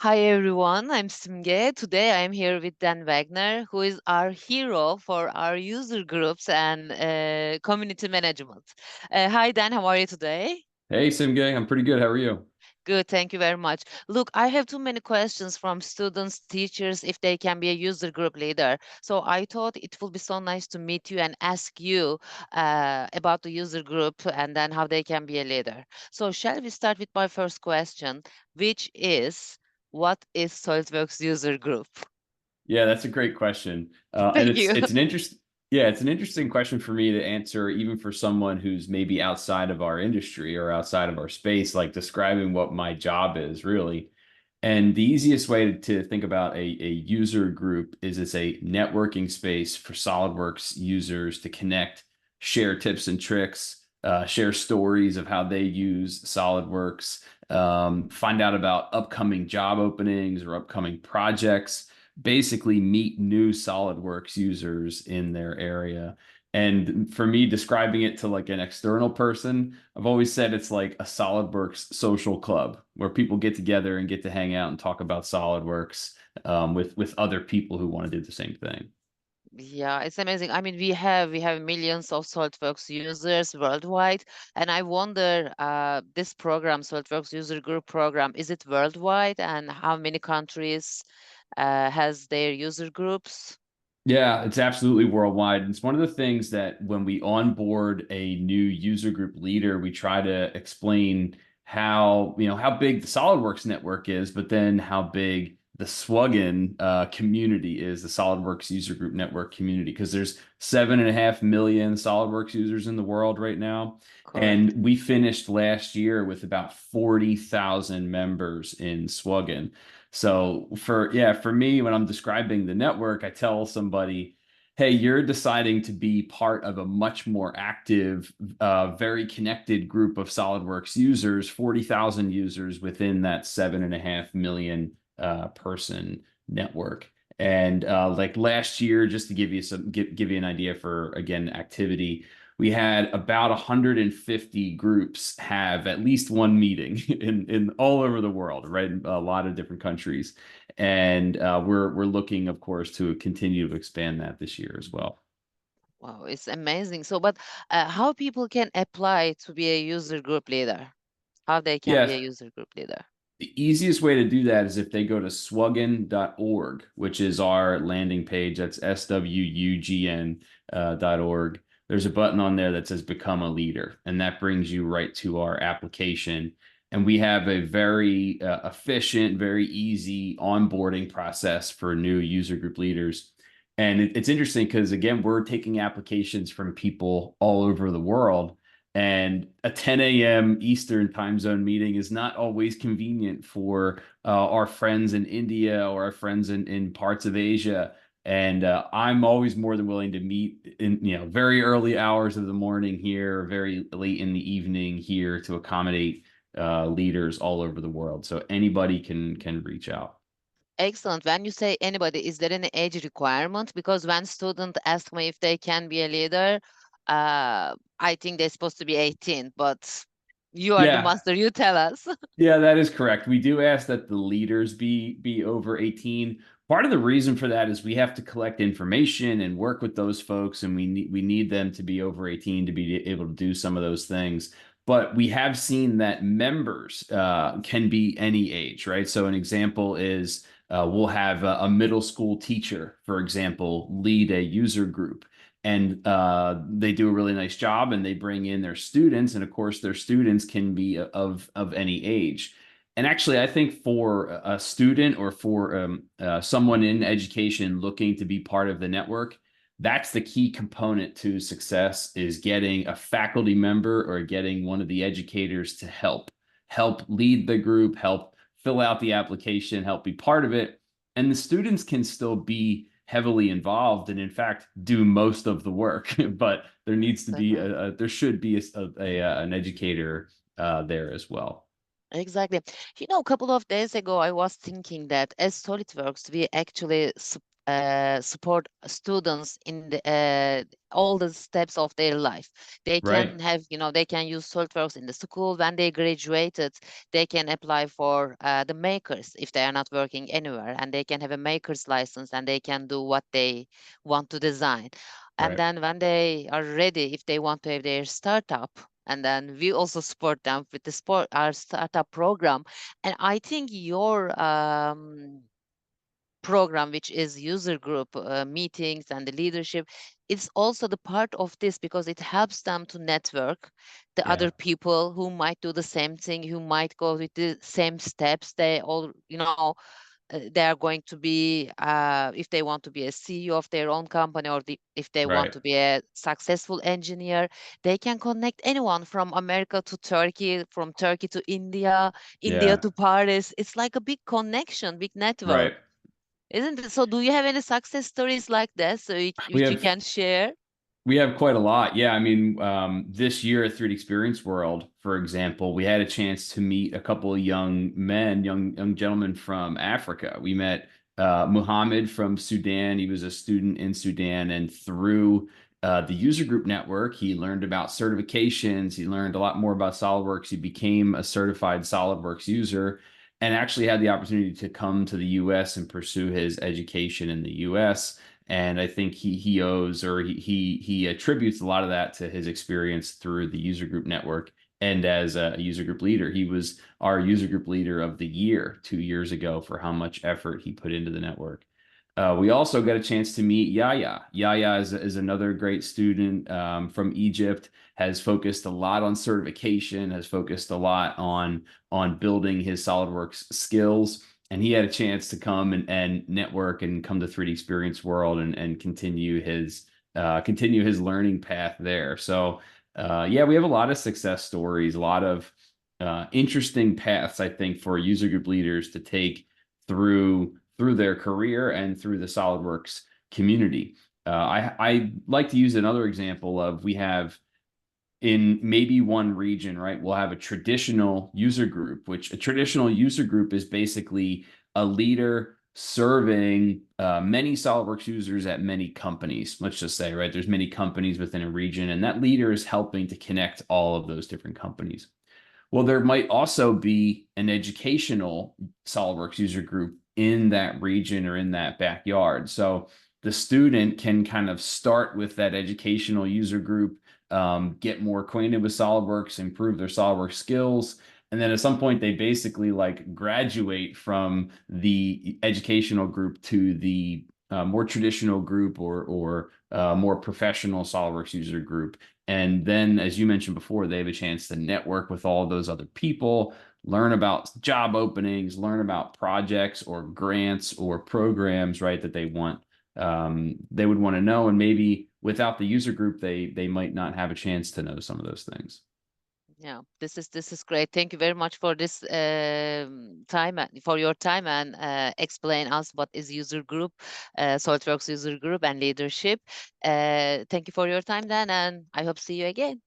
Hi everyone, I'm Simge. Today I'm here with Dan Wagner, who is our hero for our user groups and community management. Hi Dan, how are you today? Hey, Simge, I'm pretty good. How are you? Good, thank you very much. Look, I have too many questions from students, teachers, if they can be a user group leader. So I thought it would be so nice to meet you and ask you about the user group and then how they can be a leader. So shall we start with my first question, which is, what is SOLIDWORKS User Group? Yeah, that's a great question. And Thank it's you. it's an interesting question for me to answer, even for someone who's maybe outside of our industry or outside of our space, like describing what my job is really. And the easiest way to think about a user group is it's a networking space for SolidWorks users to connect, share tips and tricks, share stories of how they use SolidWorks, find out about upcoming job openings or upcoming projects, basically meet new SolidWorks users in their area. And for me, describing it to like an external person, I've always said it's like a SolidWorks social club where people get together and get to hang out and talk about SolidWorks with other people who want to do the same thing. Yeah, it's amazing. I mean, we have millions of SolidWorks users worldwide, and I wonder, this program, SolidWorks User Group program, is it worldwide, and how many countries has their user groups? Yeah, it's absolutely worldwide. It's one of the things that when we onboard a new user group leader, we try to explain how big the SolidWorks network is, but then how big the SWUGN community is, the SolidWorks User Group Network community, because there's 7.5 million SolidWorks users in the world right now. Correct. And we finished last year with about 40,000 members in SWUGN. So for me, when I'm describing the network, I tell somebody, hey, you're deciding to be part of a much more active, very connected group of SolidWorks users, 40,000 users within that 7.5 million person network. And like last year, just to give you an idea for again activity, we had about 150 groups have at least one meeting in all over the world, right? In a lot of different countries, and we're looking, of course, to continue to expand that this year as well. Wow, it's amazing. So, but how people can apply to be a user group leader? How they can be Yes, a user group leader? the easiest way to do that is if they go to swugn.org, which is our landing page. That's SWUGN.org. There's a button on there that says Become a Leader, and that brings you right to our application. And we have a very efficient, very easy onboarding process for new user group leaders. And it's interesting because, again, we're taking applications from people all over the world. And a 10 a.m. Eastern time zone meeting is not always convenient for our friends in India or our friends in parts of Asia. And I'm always more than willing to meet in very early hours of the morning here, very late in the evening here to accommodate leaders all over the world. So anybody can reach out. Excellent. When you say anybody, is there any age requirement? Because when students ask me if they can be a leader, I think they're supposed to be 18, but you are the Yeah, master, you tell us. Yeah, that is correct. We do ask that the leaders be over 18. Part of the reason for that is we have to collect information and work with those folks, and we need them to be over 18 to be able to do some of those things. But we have seen that members can be any age, right? So an example is we'll have a middle school teacher, for example, lead a user group, and they do a really nice job, and they bring in their students, and of course their students can be of any age. And actually, I think for a student or for someone in education looking to be part of the network, that's the key component to success, is getting a faculty member or getting one of the educators to help lead the group, help fill out the application, help be part of it. And the students can still be heavily involved and in fact do most of the work. But there needs to be Exactly. there should be an educator there as well. Exactly. A couple of days ago, I was thinking that as SolidWorks, we actually support students in all the steps of their life. They Right. can have, they can use SOLIDWORKS in the school. When they graduated, they can apply for the makers if they are not working anywhere, and they can have a maker's license and they can do what they want to design. And Right. then when they are ready, if they want to have their startup, and then we also support them with our startup program. And I think your program, which is user group meetings and the leadership, it's also the part of this, because it helps them to network the Yeah. other people who might do the same thing, who might go with the same steps. They all, they are going to be, if they want to be a CEO of their own company, or if they want Right. to be a successful engineer, they can connect anyone from America to Turkey, from Turkey to India, India Yeah. to Paris. It's like a big connection, big network, Right. isn't it? So do you have any success stories like that, We which you have can share? We have quite a lot. Yeah, I mean, this year at 3D Experience World, for example, we had a chance to meet a couple of young men, young gentlemen from Africa. We met Muhammad from Sudan. He was a student in Sudan, and through the user group network, he learned about certifications. He learned a lot more about SolidWorks. He became a certified SolidWorks user, and actually had the opportunity to come to the U.S. and pursue his education in the U.S. And I think he owes, or he attributes a lot of that to his experience through the user group network and as a user group leader. He was our user group leader of the year 2 years ago for how much effort he put into the network. We also got a chance to meet Yaya. Yaya is another great student from Egypt, has focused a lot on certification, has focused a lot on building his SolidWorks skills. And he had a chance to come and network and come to 3D Experience World and continue his learning path there. So yeah, we have a lot of success stories, a lot of interesting paths, I think, for user group leaders to take through their career and through the SolidWorks community. I like to use another example of, we have in maybe one region, right, we'll have a traditional user group, which a traditional user group is basically a leader serving many SolidWorks users at many companies. Let's just say, right, there's many companies within a region, and that leader is helping to connect all of those different companies. Well, there might also be an educational SOLIDWORKS user group in that region or in that backyard. So the student can kind of start with that educational user group, get more acquainted with SOLIDWORKS, improve their SOLIDWORKS skills. And then at some point, they basically like graduate from the educational group to the more traditional group, or more professional SOLIDWORKS user group. And then, as you mentioned before, they have a chance to network with all those other people, learn about job openings, learn about projects or grants or programs, right, that they would want to know. And maybe without the user group, they might not have a chance to know some of those things. Yeah, this is great. Thank you very much for this time, for your time, and explain us what is user group, SolidWorks user group and leadership. Thank you for your time, Dan, and I hope see you again.